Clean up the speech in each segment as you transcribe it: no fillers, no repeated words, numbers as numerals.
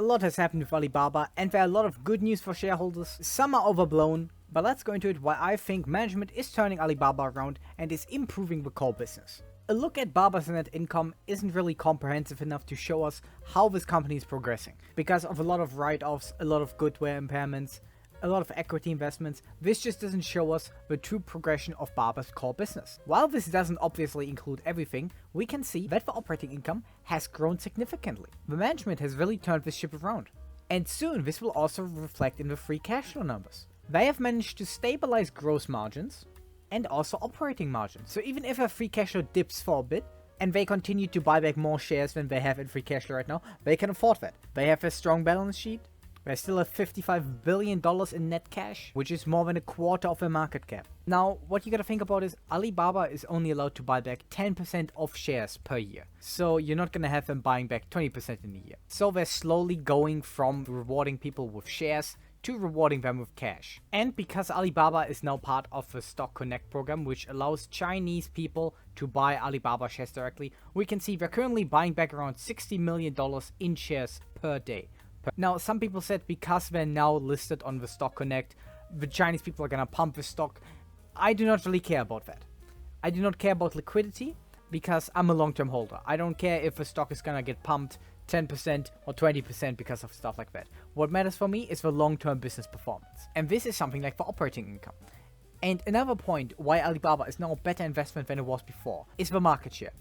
lot has happened with Alibaba, and there are a lot of good news for shareholders. Some are overblown, but let's go into it why I think management is turning Alibaba around and is improving the core business. A look at Baba's net income isn't really comprehensive enough to show us how this company is progressing. Because of a lot of write-offs, a lot of goodwill impairments, a lot of equity investments, this just doesn't show us the true progression of Baba's core business. While this doesn't obviously include everything, we can see that the operating income has grown significantly. The management has really turned this ship around. And soon this will also reflect in the free cash flow numbers. They have managed to stabilize gross margins and also operating margins. So even if our free cash flow dips for a bit, and they continue to buy back more shares than they have in free cash flow right now, they can afford that. They have a strong balance sheet. They still have $55 billion in net cash, which is more than a quarter of their market cap. Now, what you gotta think about is Alibaba is only allowed to buy back 10% of shares per year. So you're not gonna have them buying back 20% in a year. So they're slowly going from rewarding people with shares to rewarding them with cash. And because Alibaba is now part of the Stock Connect program, which allows Chinese people to buy Alibaba shares directly, we can see they're currently buying back around $60 million in shares per day. Now, some people said because they're now listed on the Stock Connect, the Chinese people are gonna pump the stock. I do not really care about that. I do not care about liquidity because I'm a long-term holder. I don't care if the stock is gonna get pumped 10% or 20% because of stuff like that. What matters for me is the long-term business performance. And this is something like the operating income. And another point why Alibaba is now a better investment than it was before is the market share.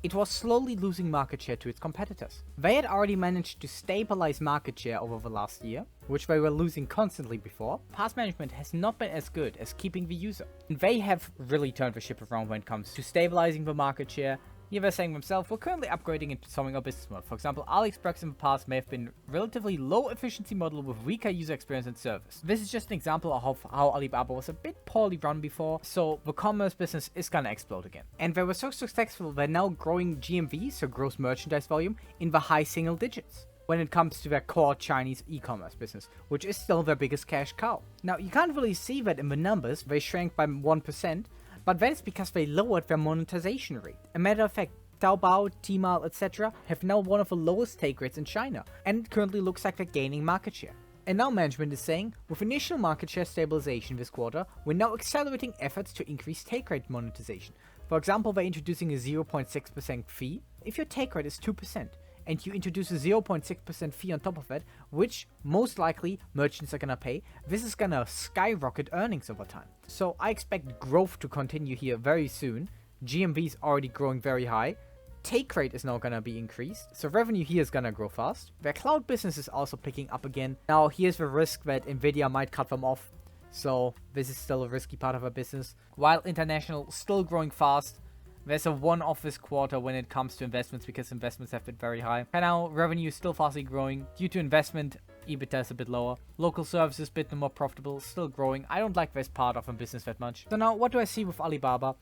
It was slowly losing market share to its competitors. They had already managed to stabilize market share over the last year, which they were losing constantly before. Past management has not been as good as keeping the user. And they have really turned the ship around when it comes to stabilizing the market share. Yeah, they're saying themselves, we're currently upgrading and solving our business model. For example, AliExpress in the past may have been relatively low efficiency model with weaker user experience and service. This is just an example of how Alibaba was a bit poorly run before, so the commerce business is gonna explode again. And they were so successful, they're now growing GMV, so gross merchandise volume, in the high single digits when it comes to their core Chinese e-commerce business, which is still their biggest cash cow. Now, you can't really see that in the numbers, they shrank by 1%, but that is because they lowered their monetization rate. A matter of fact, Taobao, Tmall, etc. have now one of the lowest take rates in China, and it currently looks like they're gaining market share. And now management is saying, with initial market share stabilization this quarter, we're now accelerating efforts to increase take rate monetization. For example, they're introducing a 0.6% fee if your take rate is 2%. And you introduce a 0.6% fee on top of it, which most likely merchants are gonna pay, this is gonna skyrocket earnings over time. So I expect growth to continue here very soon. GMV is already growing very high. Take rate is now gonna be increased, so revenue here is gonna grow fast. Their cloud business is also picking up again. Now here's the risk that Nvidia might cut them off, so this is still a risky part of our business. While international still growing fast, there's a one-off this quarter when it comes to investments because investments have been very high. And now revenue is still fastly growing. Due to investment, EBITDA is a bit lower. Local services a bit more profitable, still growing. I don't like this part of a business that much. So now what do I see with Alibaba?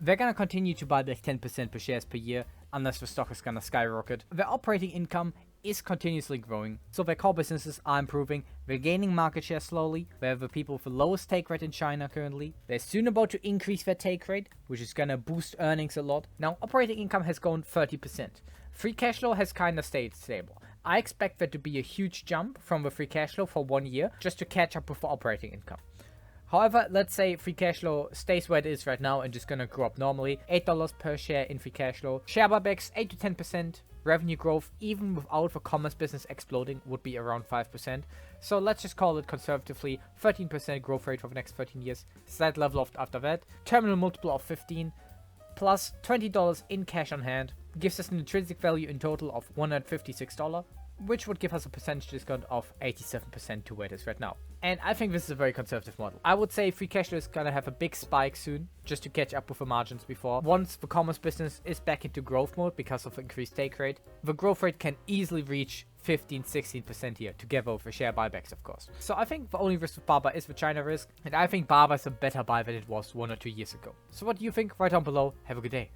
They're gonna continue to buy back 10% per shares per year unless the stock is gonna skyrocket. Their operating income is continuously growing, so their core businesses are improving. They're gaining market share slowly. They have the people with the lowest take rate in China currently. They're soon about to increase their take rate, which is gonna boost earnings a lot. Now, operating income has gone 30%. Free cash flow has kinda stayed stable. I expect there to be a huge jump from the free cash flow for 1 year just to catch up with the operating income. However, let's say free cash flow stays where it is right now and just gonna grow up normally. $8 per share in free cash flow. Share buybacks 8 to 10%. Revenue growth, even without the commerce business exploding, would be around 5%. So let's just call it conservatively 13% growth rate for the next 13 years. Slight level off after that. Terminal multiple of 15 plus $20 in cash on hand gives us an intrinsic value in total of $156, which would give us a percentage discount of 87% to where it is right now. And I think this is a very conservative model. I would say free cash flow is gonna have a big spike soon, just to catch up with the margins before. Once the commerce business is back into growth mode because of increased take rate, the growth rate can easily reach 15-16% here, together with the share buybacks, of course. So I think the only risk with Baba is the China risk, and I think Baba is a better buy than it was 1 or 2 years ago. So what do you think? Write down below. Have a good day.